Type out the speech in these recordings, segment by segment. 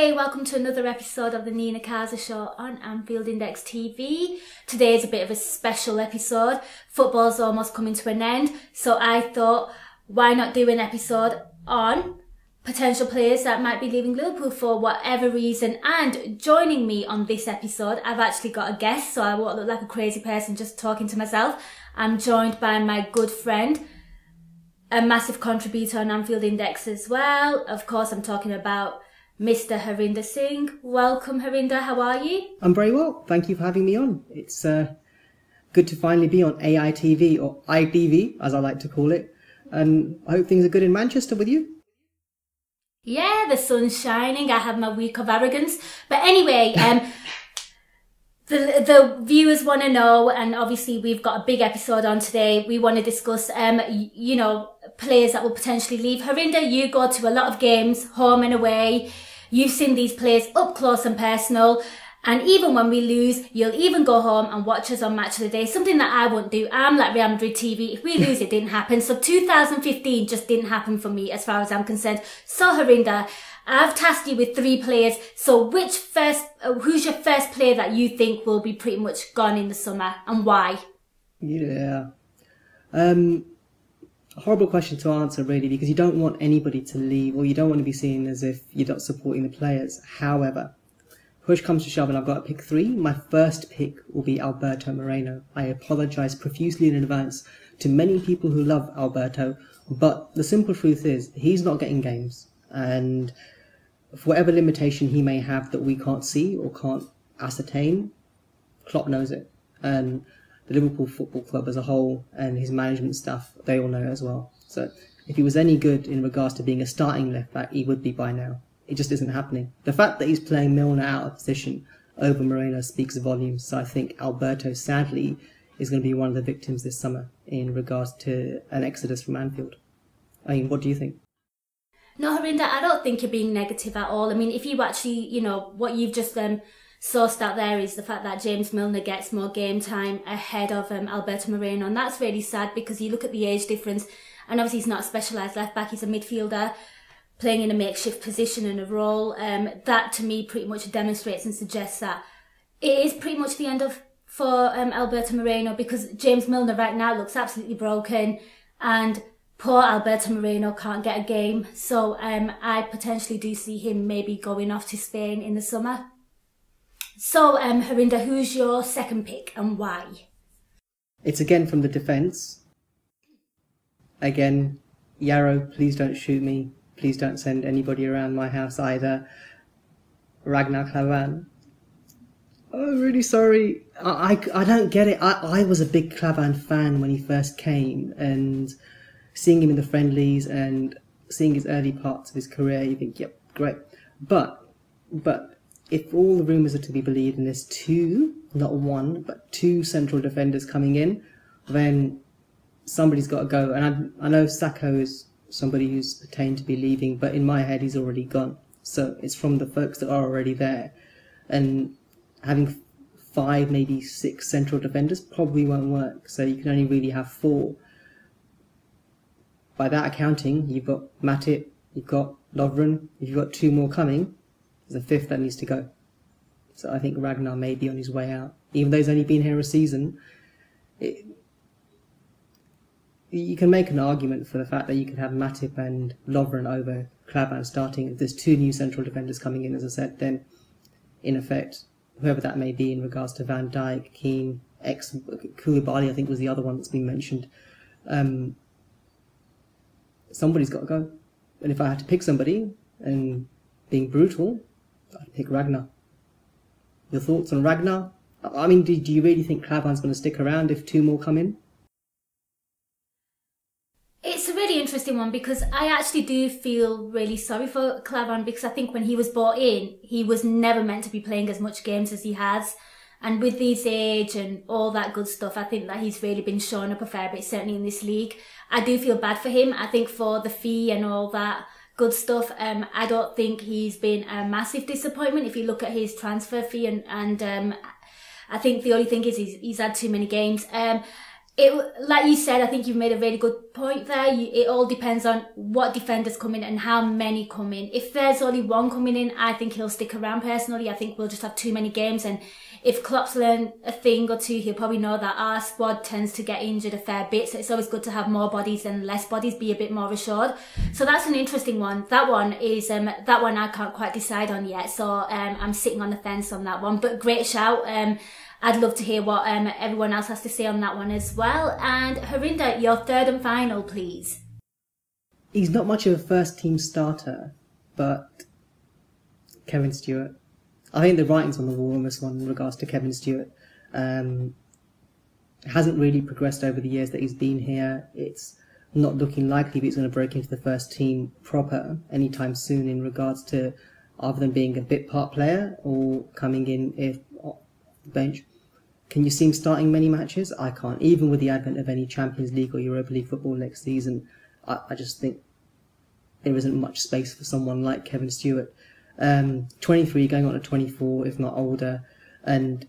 Hey, welcome to another episode of the Nina Kauser Show on Anfield Index TV. Today is a bit of a special episode. Football's almost coming to an end, so I thought, why not do an episode on potential players that might be leaving Liverpool for whatever reason. And joining me on this episode, I've actually got a guest, so I won't look like a crazy person just talking to myself. I'm joined by my good friend, a massive contributor on Anfield Index as well. Of course, I'm talking about Mr. Harinder Singh. Welcome, Harinder. How are you? I'm very well. Thank you for having me on. It's good to finally be on AITV, or ITV, as I like to call it. And I hope things are good in Manchester with you. Yeah, the sun's shining. I have my week of arrogance. But anyway, the viewers want to know, and obviously we've got a big episode on today. We want to discuss, you know, players that will potentially leave. Harinder, you go to a lot of games, home and away. You've seen these players up close and personal. And even when we lose, you'll even go home and watch us on Match of the Day. Something that I won't do. I'm like Real Madrid TV. If we lose, it didn't happen. So 2015 just didn't happen for me as far as I'm concerned. So Harinder, I've tasked you with 3 players. So who's your first player that you think will be pretty much gone in the summer, and why? Yeah. Horrible question to answer, really, because you don't want anybody to leave, or you don't want to be seen as if you're not supporting the players. However, push comes to shove and I've got to pick 3. My first pick will be Alberto Moreno. I apologise profusely in advance to many people who love Alberto, but the simple truth is he's not getting games. And for whatever limitation he may have that we can't see or can't ascertain, Klopp knows it. And the Liverpool Football Club as a whole and his management staff, they all know it as well. So if he was any good in regards to being a starting left back, he would be by now. It just isn't happening. The fact that he's playing Milner out of position over Moreno speaks volumes. So I think Alberto, sadly, is going to be one of the victims this summer in regards to an exodus from Anfield. I mean, what do you think? No, Harinder, I don't think you're being negative at all. I mean, if you actually, you know, what you've just sourced out there is the fact that James Milner gets more game time ahead of Alberto Moreno. And that's really sad because you look at the age difference, and obviously he's not a specialised left back, he's a midfielder playing in a makeshift position and a role. That to me pretty much demonstrates and suggests that it is pretty much the end for Alberto Moreno, because James Milner right now looks absolutely broken and poor Alberto Moreno can't get a game. So I potentially do see him maybe going off to Spain in the summer. So Harinder, who's your second pick and why? It's again from the defence. Again, Yarrow, please don't shoot me. Please don't send anybody around my house either. Ragnar Klavan. Oh, really sorry. I don't get it. I was a big Klavan fan when he first came, and seeing him in the friendlies and seeing his early parts of his career, you think, yep, great. But if all the rumours are to be believed, and there's 2, not 1, but 2 central defenders coming in, then somebody's got to go. And I know Sacco is somebody who's pertained to be leaving, but in my head he's already gone. So it's from the folks that are already there. And having 5, maybe 6 central defenders probably won't work. So you can only really have 4. By that accounting, you've got Matip, you've got Lovren, if you've got 2 more coming, there's a 5th that needs to go. So I think Ragnar may be on his way out. Even though he's only been here a season, you can make an argument for the fact that you can have Matip and Lovren over Klavan starting. If there's 2 new central defenders coming in, as I said, then in effect, whoever that may be in regards to Van Dijk, Keane, Koulibaly, I think was the other one that's been mentioned, somebody's got to go. And if I had to pick somebody, and being brutal, I'd pick Ragnar. Your thoughts on Ragnar? I mean, do you really think Klavan's going to stick around if 2 more come in? It's a really interesting one, because I actually do feel really sorry for Klavan, because I think when he was brought in, he was never meant to be playing as much games as he has. And with his age and all that good stuff, I think that he's really been showing up a fair bit, certainly in this league. I do feel bad for him. I think for the fee and all that good stuff, I don't think he's been a massive disappointment if you look at his transfer fee. And I think the only thing is he's had too many games. like you said, I think you've made a really good point there. It all depends on what defenders come in and how many come in. If there's only one coming in, I think he'll stick around personally. I think we'll just have too many games, and if Klopp's learned a thing or two, he'll probably know that our squad tends to get injured a fair bit, so it's always good to have more bodies than less bodies, be a bit more assured. So that's an interesting one. That one I can't quite decide on yet, so I'm sitting on the fence on that one, but great shout. I'd love to hear what everyone else has to say on that one as well. And Harinder, your third and final, please. He's not much of a first team starter, but Kevin Stewart. I think the writing's on the wall on this one in regards to Kevin Stewart. Hasn't really progressed over the years that he's been here. It's not looking likely that he's going to break into the first team proper anytime soon in regards to other than being a bit part player or coming in if bench. Can you see him starting many matches? I can't. Even with the advent of any Champions League or Europa League football next season, I just think there isn't much space for someone like Kevin Stewart. 23, going on to 24, if not older. And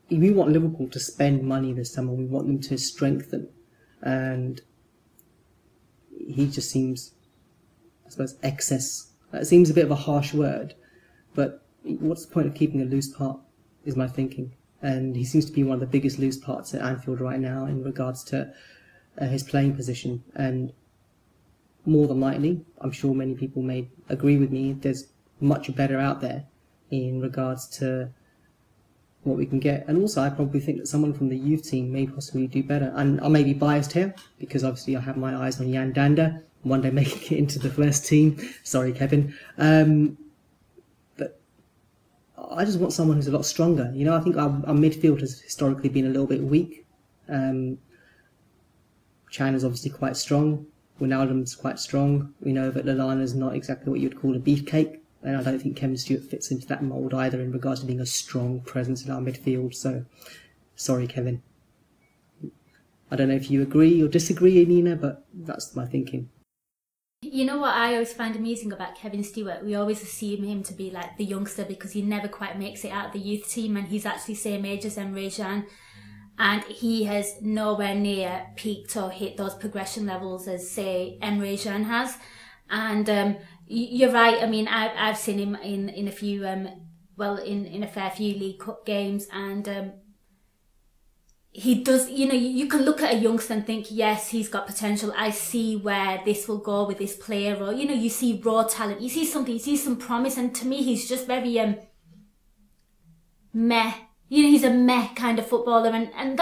we want Liverpool to spend money this summer. We want them to strengthen. And he just seems, I suppose, excess. It seems a bit of a harsh word, but what's the point of keeping a loose part, is my thinking. And he seems to be one of the biggest loose parts at Anfield right now in regards to his playing position. And more than likely, I'm sure many people may agree with me, there's much better out there in regards to what we can get. And also, I probably think that someone from the youth team may possibly do better. And I may be biased here, because obviously I have my eyes on Jan Danda, one day making it into the first team. Sorry, Kevin. I just want someone who's a lot stronger. You know, I think our midfield has historically been a little bit weak. China's obviously quite strong. Wijnaldum's quite strong. We know that Lallana's not exactly what you'd call a beefcake. And I don't think Kevin Stewart fits into that mould either in regards to being a strong presence in our midfield. So, sorry, Kevin. I don't know if you agree or disagree, Nina, but that's my thinking. You know what I always find amusing about Kevin Stewart? We always assume him to be like the youngster because he never quite makes it out of the youth team, and he's actually same age as Emre Can, and he has nowhere near peaked or hit those progression levels as, say, Emre Can has. And you're right. I mean, I've seen him in a few, in a fair few League Cup games, and he does, you know, you can look at a youngster and think, yes, he's got potential. I see where this will go with this player. Or, you know, you see raw talent. You see something, you see some promise. And to me, he's just very meh. You know, he's a meh kind of footballer. And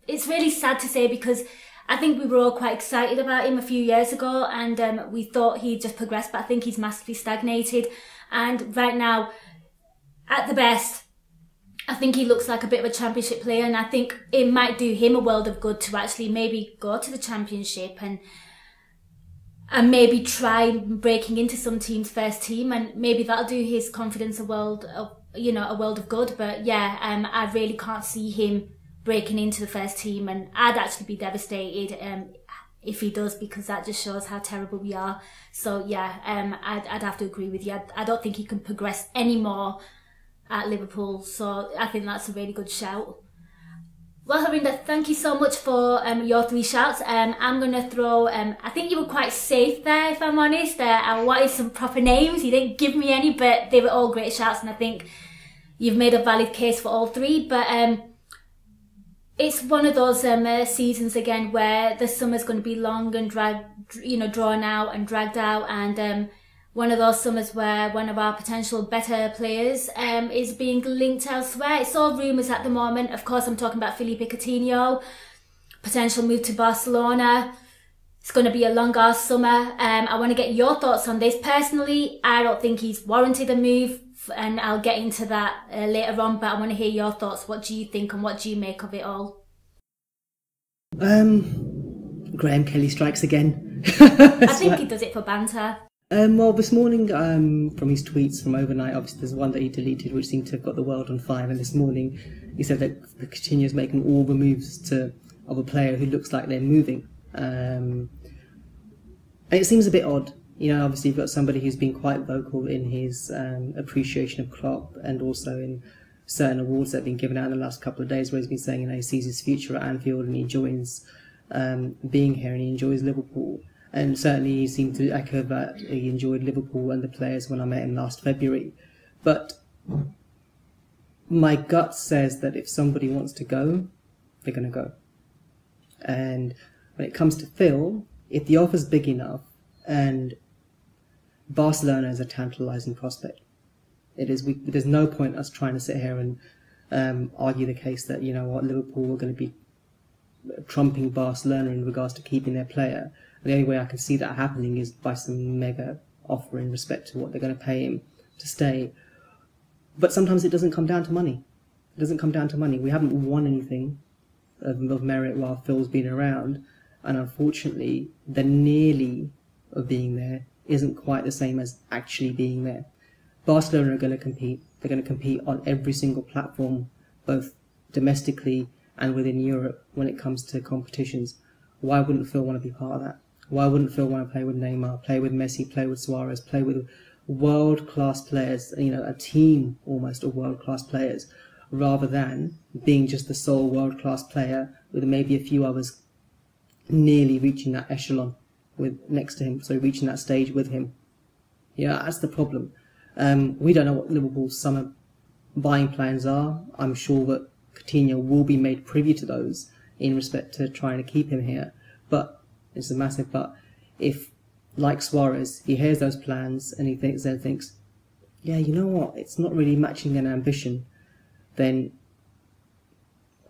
it's really sad to say, because I think we were all quite excited about him a few years ago. And we thought he'd just progressed. But I think he's massively stagnated. And right now, at the best, I think he looks like a bit of a championship player, and I think it might do him a world of good to actually maybe go to the championship and maybe try breaking into some team's first team, and maybe that'll do his confidence a world of good. But yeah, I really can't see him breaking into the first team, and I'd actually be devastated if he does, because that just shows how terrible we are. So yeah, I'd have to agree with you. I don't think he can progress any more at Liverpool, so I think that's a really good shout. Well, Harinder, thank you so much for your 3 shouts. I'm going to throw, I think you were quite safe there, if I'm honest. I wanted some proper names. You didn't give me any, but they were all great shouts, and I think you've made a valid case for all 3. But it's one of those seasons again where the summer's going to be long and drawn out and dragged out, and one of those summers where one of our potential better players is being linked elsewhere. It's all rumours at the moment. Of course, I'm talking about Felipe Coutinho, potential move to Barcelona. It's going to be a long-ass summer. I want to get your thoughts on this. Personally, I don't think he's warranted a move, and I'll get into that later on, but I want to hear your thoughts. What do you think, and what do you make of it all? Graham Kelly strikes again. I think he does it for banter. Well, this morning, from his tweets from overnight, obviously there's one that he deleted which seemed to have got the world on fire, and this morning he said that Coutinho's making all the moves of a player who looks like they're moving. And it seems a bit odd. You know, obviously you've got somebody who's been quite vocal in his appreciation of Klopp, and also in certain awards that have been given out in the last couple of days, where he's been saying, he sees his future at Anfield and he enjoys being here and he enjoys Liverpool. And certainly he seemed to echo that he enjoyed Liverpool and the players when I met him last February. But my gut says that if somebody wants to go, they're going to go. And when it comes to Phil, if the offer's big enough, and Barcelona is a tantalising prospect, it is. There's no point us trying to sit here and argue the case that, Liverpool are going to be trumping Barcelona in regards to keeping their player. And the only way I can see that happening is by some mega offer in respect to what they're going to pay him to stay. But sometimes it doesn't come down to money. It doesn't come down to money. We haven't won anything of merit while Phil's been around, and unfortunately, the nearly of being there isn't quite the same as actually being there. Barcelona are going to compete. They're going to compete on every single platform, both domestically and within Europe, when it comes to competitions. Why wouldn't Phil want to be part of that? Why wouldn't Phil want to play with Neymar, play with Messi, play with Suarez, play with world-class players, a team almost of world-class players, rather than being just the sole world-class player with maybe a few others nearly reaching that echelon next to him, so reaching that stage with him. That's the problem. We don't know what Liverpool's summer buying plans are. I'm sure that Coutinho will be made privy to those in respect to trying to keep him here. But it's a massive but. If, like Suarez, he hears those plans and he thinks, yeah, you know what, it's not really matching an ambition, then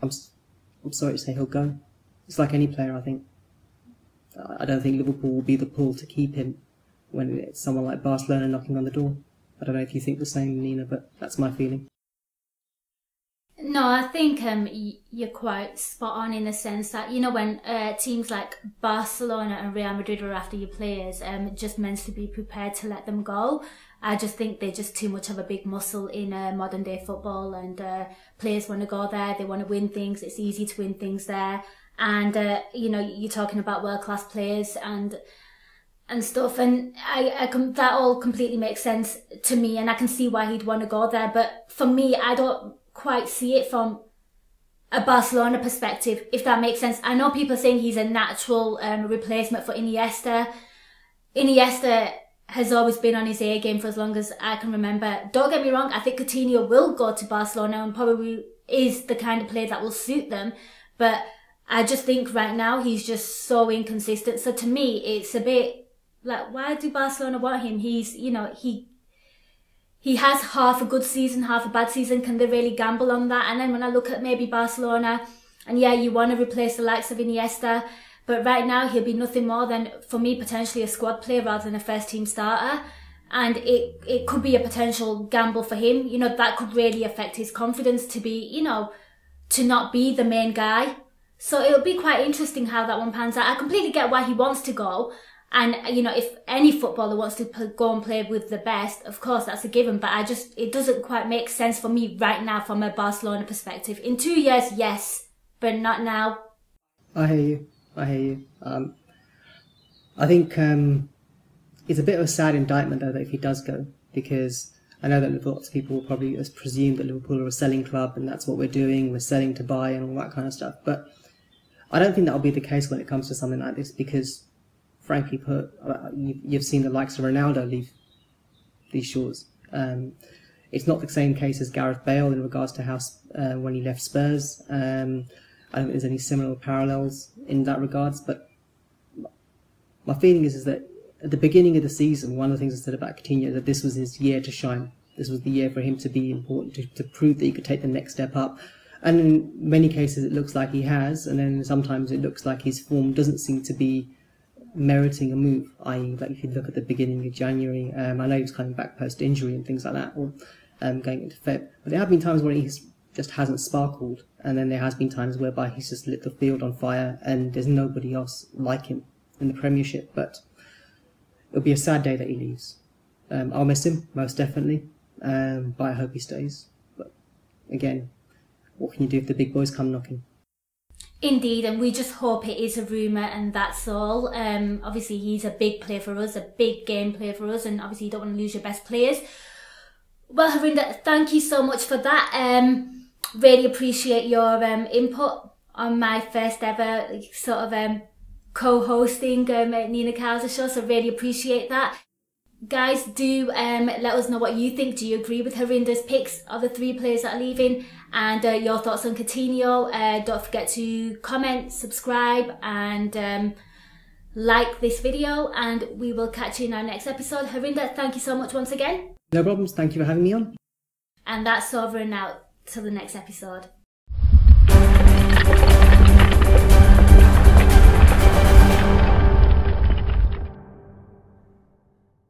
I'm sorry to say he'll go. It's like any player, I think. I don't think Liverpool will be the pull to keep him when it's someone like Barcelona knocking on the door. I don't know if you think the same, Nina, but that's my feeling. No, I think you're quite spot on in the sense that, when teams like Barcelona and Real Madrid are after your players, just meant to be prepared to let them go. I just think they're just too much of a big muscle in modern day football, and players want to go there, they want to win things, it's easy to win things there. And, you're talking about world-class players and stuff, and that all completely makes sense to me, and I can see why he'd want to go there. But for me, I don't quite see it from a Barcelona perspective, if that makes sense. I know people are saying he's a natural replacement for Iniesta. Iniesta has always been on his A game for as long as I can remember. Don't get me wrong, I think Coutinho will go to Barcelona and probably is the kind of player that will suit them, but I just think right now he's just so inconsistent. So to me, it's a bit like, why do Barcelona want him? He's, he has half a good season, half a bad season. Can they really gamble on that? And then when I look at maybe Barcelona, and yeah, you want to replace the likes of Iniesta, but right now he'll be nothing more than, for me, potentially a squad player rather than a first team starter. And it could be a potential gamble for him. That could really affect his confidence to be, to not be the main guy. So it'll be quite interesting how that one pans out. I completely get why he wants to go. And, if any footballer wants to go and play with the best, of course, that's a given. But it doesn't quite make sense for me right now from a Barcelona perspective. In 2 years, yes, but not now. I hear you. I think it's a bit of a sad indictment, though, that if he does go, because I know that lots of people will probably presume that Liverpool are a selling club and that's what we're doing, we're selling to buy and all that kind of stuff. But I don't think that'll be the case when it comes to something like this, because, frankly put, you've seen the likes of Ronaldo leave these shores. It's not the same case as Gareth Bale in regards to how when he left Spurs. I don't think there's any similar parallels in that regards. But my feeling is that at the beginning of the season, one of the things I said about Coutinho, that this was his year to shine. This was the year for him to be important, to prove that he could take the next step up. And in many cases, it looks like he has, and then sometimes it looks like his form doesn't seem to be meriting a move, i.e. like if you look at the beginning of January, I know he was coming back post-injury and things like that, or going into Feb, but there have been times where he just hasn't sparkled, and then there has been times whereby he's just lit the field on fire and there's nobody else like him in the Premiership. But it'll be a sad day that he leaves. I'll miss him, most definitely, but I hope he stays. But again, what can you do if the big boys come knocking? Indeed, and we just hope it is a rumour and that's all. Obviously, he's a big player for us, a big game player for us, and obviously you don't want to lose your best players. Well, Harinder, thank you so much for that. Really appreciate your input on my first ever sort of co-hosting Nina Kauser show, so really appreciate that. Guys, do let us know what you think. Do you agree with Harinder's picks of the 3 players that are leaving, and your thoughts on Coutinho? Don't forget to comment, subscribe, and like this video, and we will catch you in our next episode. Harinder, thank you so much once again. No problems, thank you for having me on. And that's over and out till the next episode.